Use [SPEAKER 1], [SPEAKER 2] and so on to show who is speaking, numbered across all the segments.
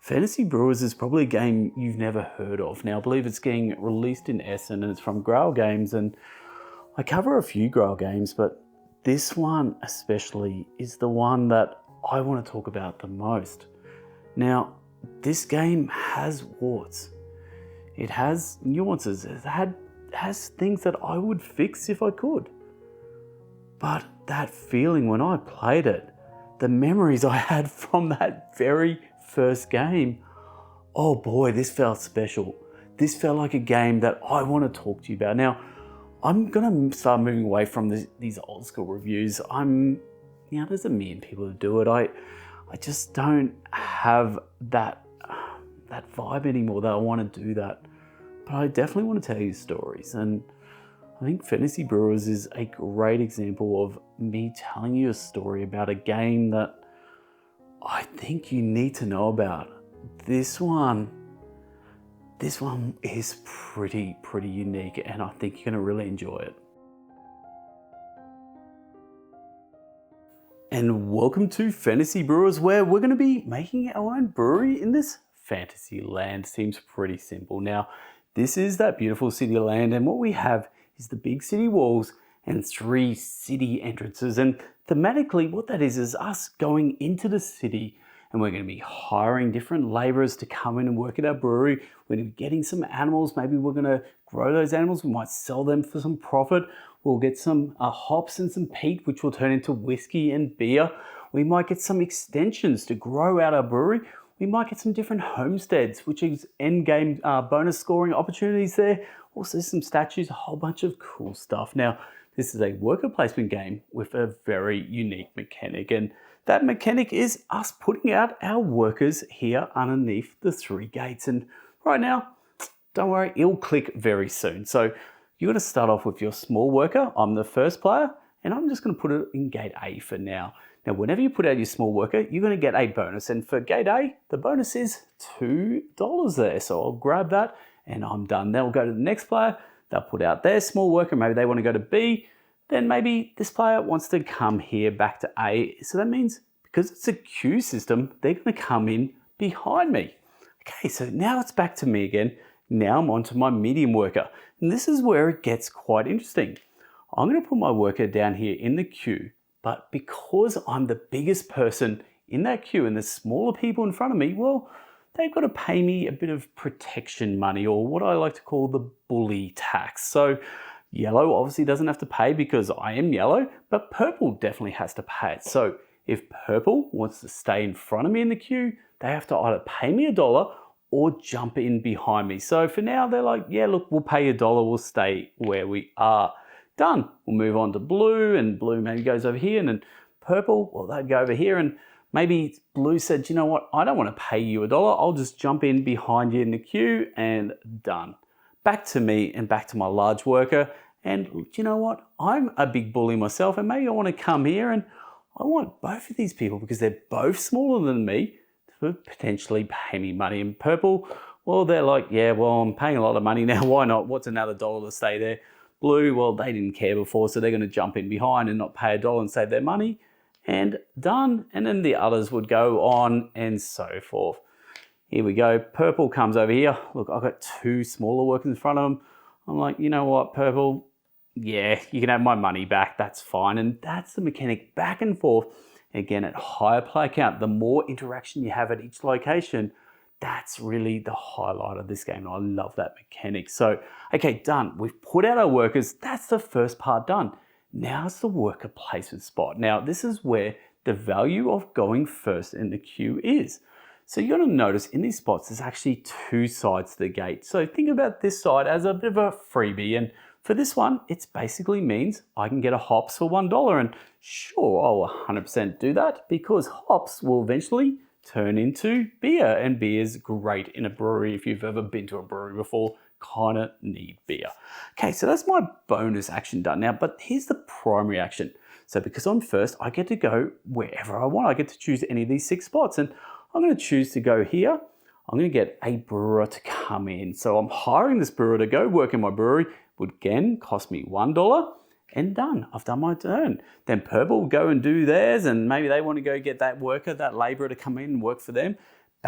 [SPEAKER 1] Fantasy Brewers is probably a game you've never heard of. Now, I believe it's getting released in Essen and it's from Grail Games, and I cover a few Grail games, but this one especially is the one that I want to talk about the most. Now, this game has warts. It has nuances. It has things that I would fix if I could. But that feeling when I played it, the memories I had from that very first game, oh boy, this felt special. This felt like a game that I want to talk to you about. Now, I'm gonna start moving away from these old school reviews. There's a million people who do it. I just don't have that vibe anymore that I want to do that. But I definitely want to tell you stories, and I think Fantasy Brewers is a great example of me telling you a story about a game that I think you need to know about. This one is pretty unique, and I think you're going to really enjoy it. And welcome to Fantasy Brewers, where we're going to be making our own brewery in this fantasy land. Seems pretty simple. Now, this is that beautiful city land, and what we have is the big city walls and 3 city entrances. And thematically, what that is us going into the city, and we're going to be hiring different laborers to come in and work at our brewery. We're going to be getting some animals. Maybe we're going to grow those animals. We might sell them for some profit. We'll get some hops and some peat, which will turn into whiskey and beer. We might get some extensions to grow out our brewery. We might get some different homesteads, which is end game bonus scoring opportunities there. Also some statues, a whole bunch of cool stuff. Now, this is a worker placement game with a very unique mechanic, and that mechanic is us putting out our workers here underneath the 3 gates. And right now, don't worry, it'll click very soon. So you're gonna start off with your small worker. I'm the first player, and I'm just gonna put it in gate A for now. Now, whenever you put out your small worker, you're gonna get a bonus. And for gate A, the bonus is $2 there. So I'll grab that and I'm done. Then we'll go to the next player. They'll put out their small worker. Maybe they wanna go to B. Then maybe this player wants to come here back to A. So that means because it's a queue system, they're gonna come in behind me. Okay, so now it's back to me again. Now I'm onto my medium worker. And this is where it gets quite interesting. I'm gonna put my worker down here in the queue, but because I'm the biggest person in that queue and there's smaller people in front of me, well, they've got to pay me a bit of protection money, or what I like to call the bully tax. So yellow obviously doesn't have to pay because I am yellow, but purple definitely has to pay it. So if purple wants to stay in front of me in the queue, they have to either pay me $1 or jump in behind me. So for now, they're like, yeah, look, we'll pay $1, we'll stay where we are. Done. We'll move on to blue, and blue maybe goes over here, and then purple, well, they'd go over here, and maybe blue said, you know what, I don't want to pay you $1, I'll just jump in behind you in the queue, and done. Back to me and back to my large worker, and you know what, I'm a big bully myself, and maybe I want to come here, and I want both of these people, because they're both smaller than me, to potentially pay me money. And purple, well, they're like, yeah, well, I'm paying a lot of money now, why not? What's another $1 to stay there? Blue, well, they didn't care before, so they're going to jump in behind and not pay $1 and save their money, and done. And then the others would go on and so forth. Here we go. Purple comes over here. Look, I've got 2 smaller workers in front of them. I'm like, you know what, purple? Yeah, you can have my money back. That's fine. And that's the mechanic, back and forth. Again, at higher play count, the more interaction you have at each location, that's really the highlight of this game. I love that mechanic. So, okay, done. We've put out our workers. That's the first part done. Now it's the worker placement spot. Now, this is where the value of going first in the queue is. So you're gonna notice in these spots, there's actually 2 sides to the gate. So think about this side as a bit of a freebie. And for this one, it basically means I can get a hops for $1. And sure, I'll 100% do that, because hops will eventually turn into beer, and beer's great in a brewery. If you've ever been to a brewery before, kind of need beer. Okay, so that's my bonus action done now, but here's the primary action. So because I'm first, I get to go wherever I want. I get to choose any of these 6 spots, and I'm going to choose to go here. I'm going to get a brewer to come in. So I'm hiring this brewer to go work in my brewery. Would again cost me $1. And done. I've done my turn. Then purple will go and do theirs, and maybe they want to go get that worker, that laborer to come in and work for them.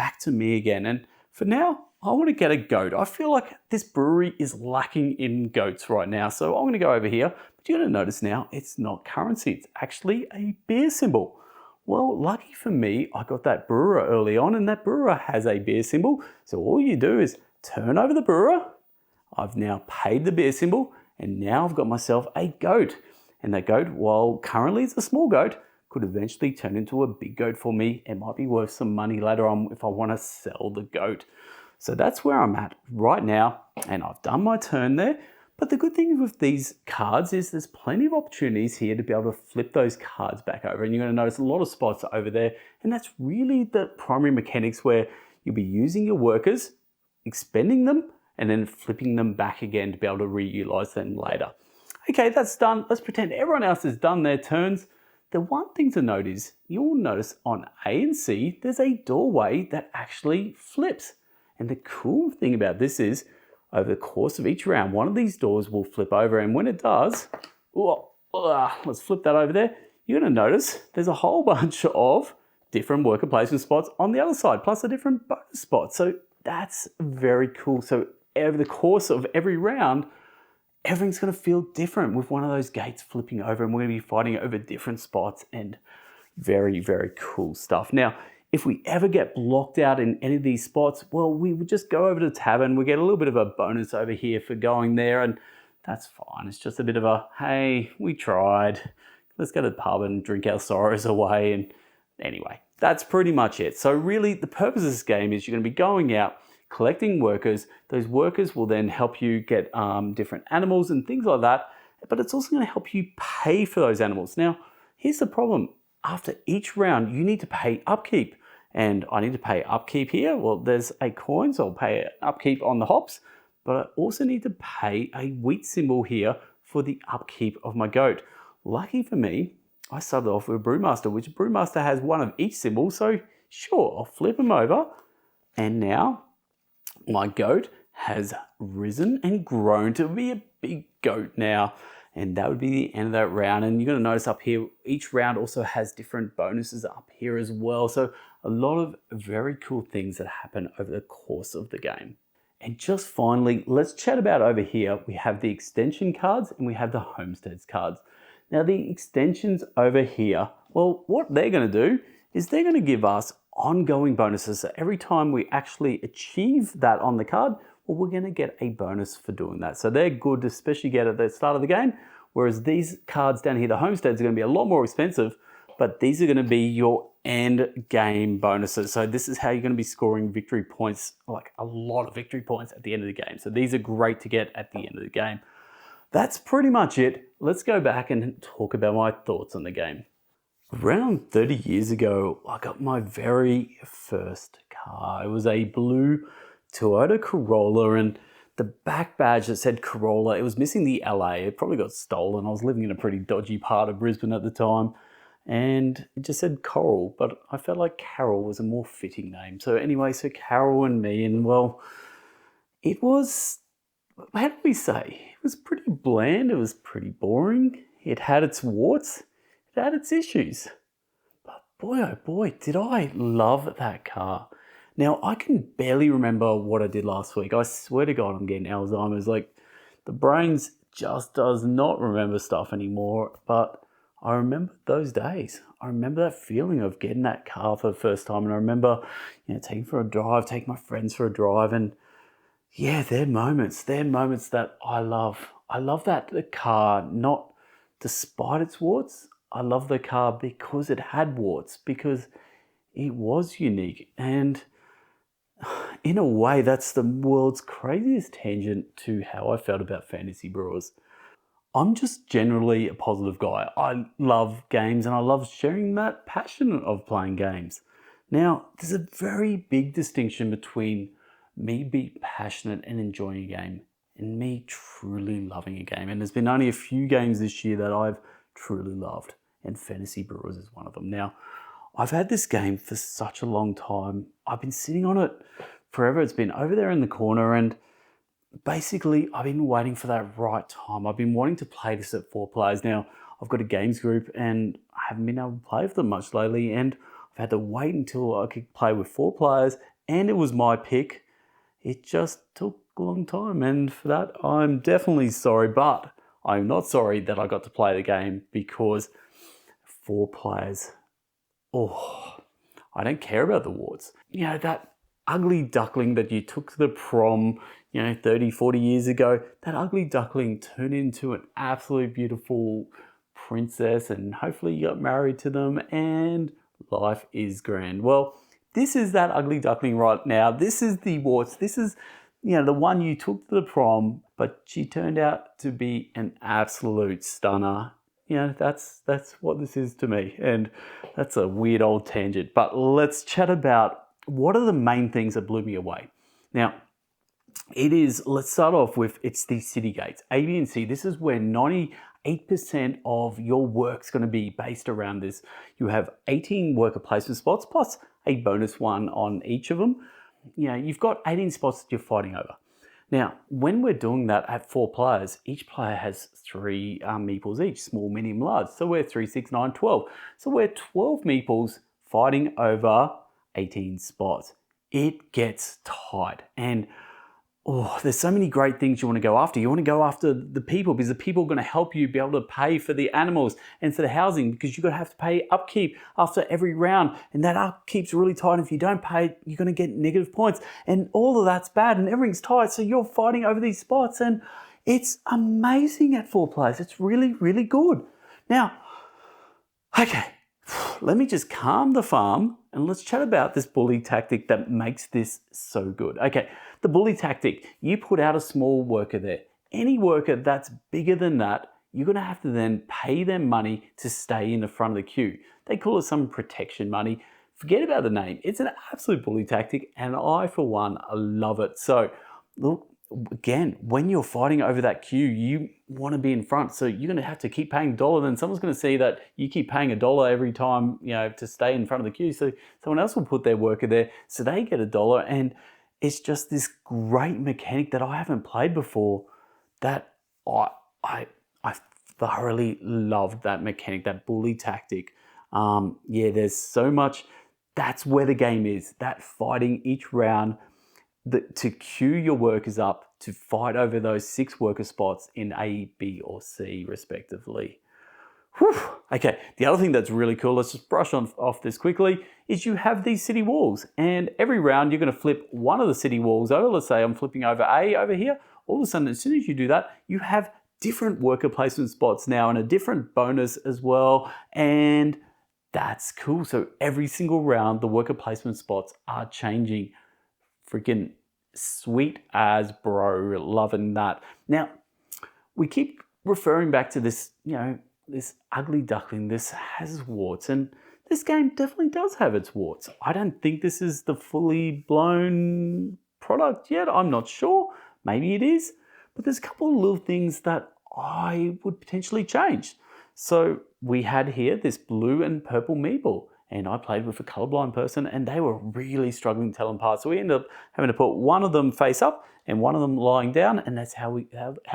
[SPEAKER 1] back to me again. And for now, I want to get a goat. I feel like this brewery is lacking in goats right now. So I'm going to go over here. But you're going to notice now it's not currency. It's actually a beer symbol. Well, lucky for me, I got that brewer early on, and that brewer has a beer symbol. So all you do is turn over the brewer. I've now paid the beer symbol, and now I've got myself a goat. And that goat, while currently it's a small goat, could eventually turn into a big goat for me. It might be worth some money later on if I want to sell the goat. So that's where I'm at right now, and I've done my turn there. But the good thing with these cards is there's plenty of opportunities here to be able to flip those cards back over. And you're going to notice a lot of spots over there. And that's really the primary mechanics where you'll be using your workers, expending them, and then flipping them back again to be able to reutilize them later. Okay, that's done. Let's pretend everyone else has done their turns. The one thing to note is you'll notice on A and C, there's a doorway that actually flips. And the cool thing about this is over the course of each round, one of these doors will flip over. And when it does, let's flip that over there. You're going to notice there's a whole bunch of different worker placement spots on the other side, plus a different bonus spot. So that's very cool. So over the course of every round, everything's going to feel different with one of those gates flipping over, and we're going to be fighting over different spots, and very, very cool stuff. Now, if we ever get blocked out in any of these spots, well, we would just go over to the tavern. We get a little bit of a bonus over here for going there, and that's fine. It's just a bit of a, hey, we tried. Let's go to the pub and drink our sorrows away. And anyway, that's pretty much it. So really, the purpose of this game is you're going to be going out, collecting workers. Those workers will then help you get different animals and things like that, but it's also going to help you pay for those animals. Now, here's the problem. After each round, you need to pay upkeep. And I need to pay upkeep here. Well, there's a coin, so I'll pay upkeep on the hops, but I also need to pay a wheat symbol here for the upkeep of my goat. Lucky for me, I started off with a Brewmaster, which Brewmaster has one of each symbol, so sure, I'll flip them over, and now my goat has risen and grown to be a big goat now. And that would be the end of that round. And you're going to notice up here, each round also has different bonuses up here as well. So a lot of very cool things that happen over the course of the game. And just finally, let's chat about over here. We have the extension cards and we have the homesteads cards. Now the extensions over here, well, what they're going to do is they're going to give us ongoing bonuses. So every time we actually achieve that on the card, well, we're going to get a bonus for doing that. So they're good to especially get at the start of the game, whereas these cards down here, the homesteads, are going to be a lot more expensive, but these are going to be your end game bonuses. So this is how you're going to be scoring victory points, like a lot of victory points at the end of the game. So these are great to get at the end of the game. That's pretty much it. Let's go back and talk about my thoughts on the game. Around 30 years ago, I got my very first car. It was a blue Toyota Corolla, and the back badge that said Corolla, it was missing the LA. It probably got stolen. I was living in a pretty dodgy part of Brisbane at the time, and it just said Coral, but I felt like Carol was a more fitting name. So anyway, so Carol and me, and well, it was, how do we say? It was pretty bland. It was pretty boring. It had its warts. It had its issues. But boy, oh boy, did I love that car. Now, I can barely remember what I did last week. I swear to God, I'm getting Alzheimer's. Like, the brains just does not remember stuff anymore. But I remember those days. I remember that feeling of getting that car for the first time. And I remember, taking for a drive, taking my friends for a drive. And yeah, they're moments that I love. I love that the car, not despite its warts. I love the car because it had warts, because it was unique. And in a way, that's the world's craziest tangent to how I felt about Fantasy Brewers. I'm just generally a positive guy. I love games and I love sharing that passion of playing games. Now, there's a very big distinction between me being passionate and enjoying a game and me truly loving a game. And there's been only a few games this year that I've truly loved, and Fantasy Brewers is one of them. Now, I've had this game for such a long time. I've been sitting on it forever. It's been over there in the corner, and basically I've been waiting for that right time. I've been wanting to play this at 4 players. Now, I've got a games group and I haven't been able to play with them much lately, and I've had to wait until I could play with 4 players and it was my pick. It just took a long time, and for that, I'm definitely sorry, but I'm not sorry that I got to play the game because 4 players, I don't care about the warts. You know, that ugly duckling that you took to the prom, 30, 40 years ago, that ugly duckling turned into an absolute beautiful princess, and hopefully you got married to them and life is grand. Well, this is that ugly duckling right now. This is the warts. This is, the one you took to the prom, but she turned out to be an absolute stunner. That's what this is to me. And that's a weird old tangent. But let's chat about what are the main things that blew me away. Now, let's start off with, it's these city gates. A, B, and C. This is where 98% of your work's going to be based around this. You have 18 worker placement spots plus a bonus one on each of them. You've got 18 spots that you're fighting over. Now, when we're doing that at 4 players, each player has 3 meeples each, small, medium, large. So we're 3, 6, 9, 12. So we're 12 meeples fighting over 18 spots. It gets tight. And there's so many great things you want to go after. You want to go after the people because the people are going to help you be able to pay for the animals and for the housing, because you're going to have to pay upkeep after every round. And that upkeep's really tight. If you don't pay, you're going to get negative points. And all of that's bad and everything's tight. So you're fighting over these spots. And it's amazing at 4 players. It's really, really good. Now, okay, let me just calm the farm and let's chat about this bully tactic that makes this so good. Okay, the bully tactic, you put out a small worker there. Any worker that's bigger than that, you're going to have to then pay them money to stay in the front of the queue. They call it some protection money. Forget about the name. It's an absolute bully tactic, and I, for one, love it. So, look, again, when you're fighting over that queue, you want to be in front. So you're going to have to keep paying $1. Then someone's going to see that you keep paying $1 every time, to stay in front of the queue. So someone else will put their worker there, so they get $1. And it's just this great mechanic that I haven't played before that I thoroughly loved that mechanic, that bully tactic. There's so much. That's where the game is, that fighting each round, to queue your workers up to fight over those 6 worker spots in A, B, or C, respectively. Whew. Okay, the other thing that's really cool, let's just brush off this quickly, is you have these city walls. And every round, you're going to flip one of the city walls over. Let's say I'm flipping over A over here. All of a sudden, as soon as you do that, you have different worker placement spots now and a different bonus as well. And that's cool. So every single round, the worker placement spots are changing. Freaking sweet as bro, loving that. Now, we keep referring back to this, this ugly duckling, this has warts, and this game definitely does have its warts. I don't think this is the fully blown product yet. I'm not sure. Maybe it is, but there's a couple of little things that I would potentially change. So we had here this blue and purple meeple, and I played with a colorblind person and they were really struggling to tell them apart. So we ended up having to put one of them face up and one of them lying down, and that's how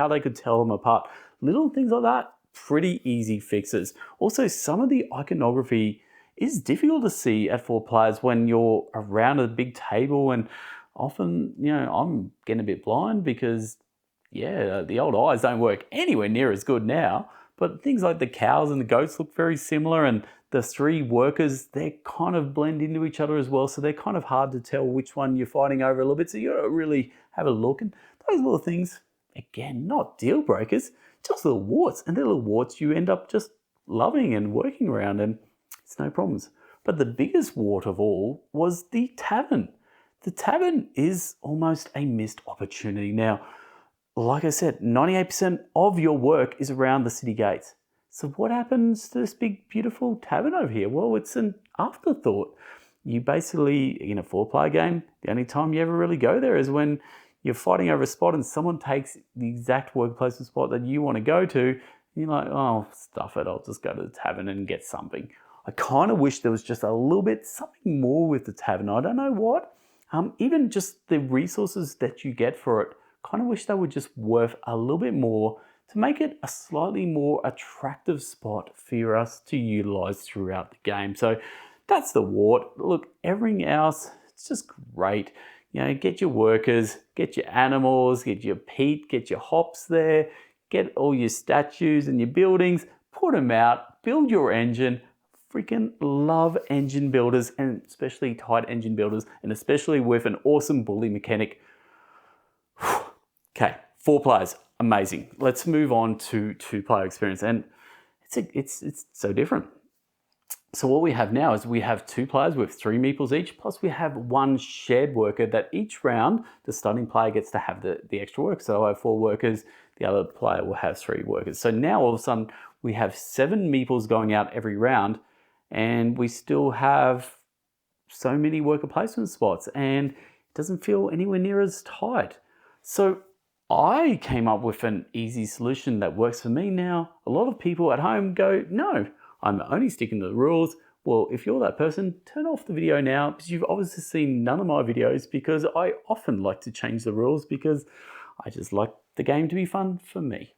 [SPEAKER 1] they could tell them apart. Little things like that, pretty easy fixes. Also, some of the iconography is difficult to see at 4 players when you're around a big table, and often, I'm getting a bit blind because, the old eyes don't work anywhere near as good now. But things like the cows and the goats look very similar, and the 3 workers, they kind of blend into each other as well. So they're kind of hard to tell which one you're fighting over a little bit. So you got to really have a look. And those little things, again, not deal breakers, just little warts. And they're little warts you end up just loving and working around, and it's no problems. But the biggest wart of all was the tavern. The tavern is almost a missed opportunity. Now, like I said, 98% of your work is around the city gates. So what happens to this big, beautiful tavern over here? Well, it's an afterthought. You basically, in a 4-player game, the only time you ever really go there is when you're fighting over a spot and someone takes the exact work placement spot that you want to go to. And you're like, oh, stuff it, I'll just go to the tavern and get something. I kind of wish there was just a little bit, something more with the tavern. I don't know what. Even just the resources that you get for it, kind of wish they were just worth a little bit more to make it a slightly more attractive spot for us to utilize throughout the game. So that's the wart. Look, everything else, it's It's just great. You know, get your workers, get your animals, get your peat, get your hops there, get all your statues and your buildings, put them out, build your engine. Freaking love engine builders, and especially tight engine builders, and especially with an awesome bully mechanic. Okay, 4 players, amazing. Let's move on to 2-player experience, and it's so different. So what we have now is we have 2 players with 3 meeples each, plus we have 1 shared worker that each round the starting player gets to have the extra work. So I have 4 workers, the other player will have 3 workers. So now all of a sudden we have 7 meeples going out every round, and we still have so many worker placement spots, and it doesn't feel anywhere near as tight. So I came up with an easy solution that works for me now. A lot of people at home go, no, I'm only sticking to the rules. Well, if you're that person, turn off the video now, because you've obviously seen none of my videos, because I often like to change the rules because I just like the game to be fun for me.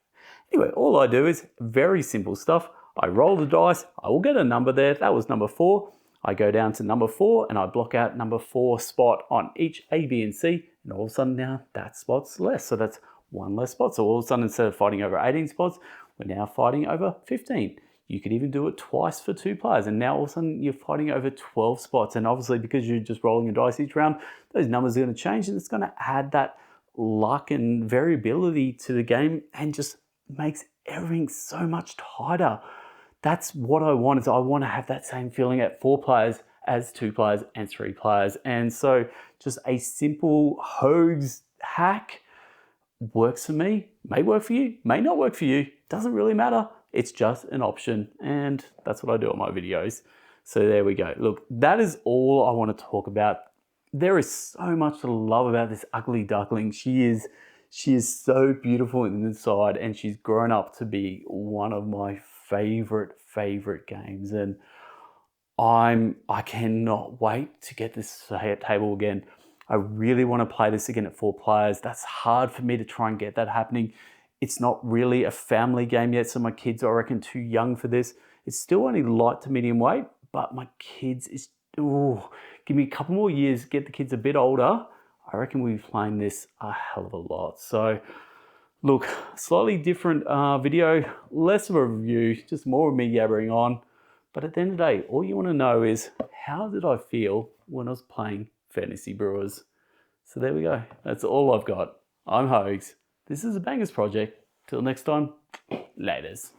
[SPEAKER 1] Anyway, all I do is very simple stuff. I roll the dice, I will get a number there. That was number 4. I go down to number 4 and I block out number 4 spot on each A, B, and C. And all of a sudden now that spot's less. So that's 1 less spot. So all of a sudden, instead of fighting over 18 spots, we're now fighting over 15. You could even do it twice for 2 players. And now all of a sudden you're fighting over 12 spots. And obviously because you're just rolling a dice each round, those numbers are going to change, and it's going to add that luck and variability to the game and just makes everything so much tighter. That's what I want. Is I want to have that same feeling at 4 players as 2 players and 3 players. And so just a simple hoax hack works for me, may work for you, may not work for you, doesn't really matter. It's just an option, and that's what I do on my videos. So there we go. Look, that is all I want to talk about. There is so much to love about this ugly duckling. She is so beautiful inside, and she's grown up to be one of my favorite games, and I cannot wait to get this table again. I really want to play this again at 4 players. That's hard for me to try and get that happening. It's not really a family game yet, so my kids are, I reckon, too young for this. It's still only light to medium weight, but my kids is, give me a couple more years, get the kids a bit older. I reckon we'll be playing this a hell of a lot. So look, slightly different video, less of a review, just more of me yabbering on. But at the end of the day, all you want to know is, how did I feel when I was playing Fantasy Brewers? So there we go. That's all I've got. I'm Hoax. This is a Bangers project. Till next time, laters.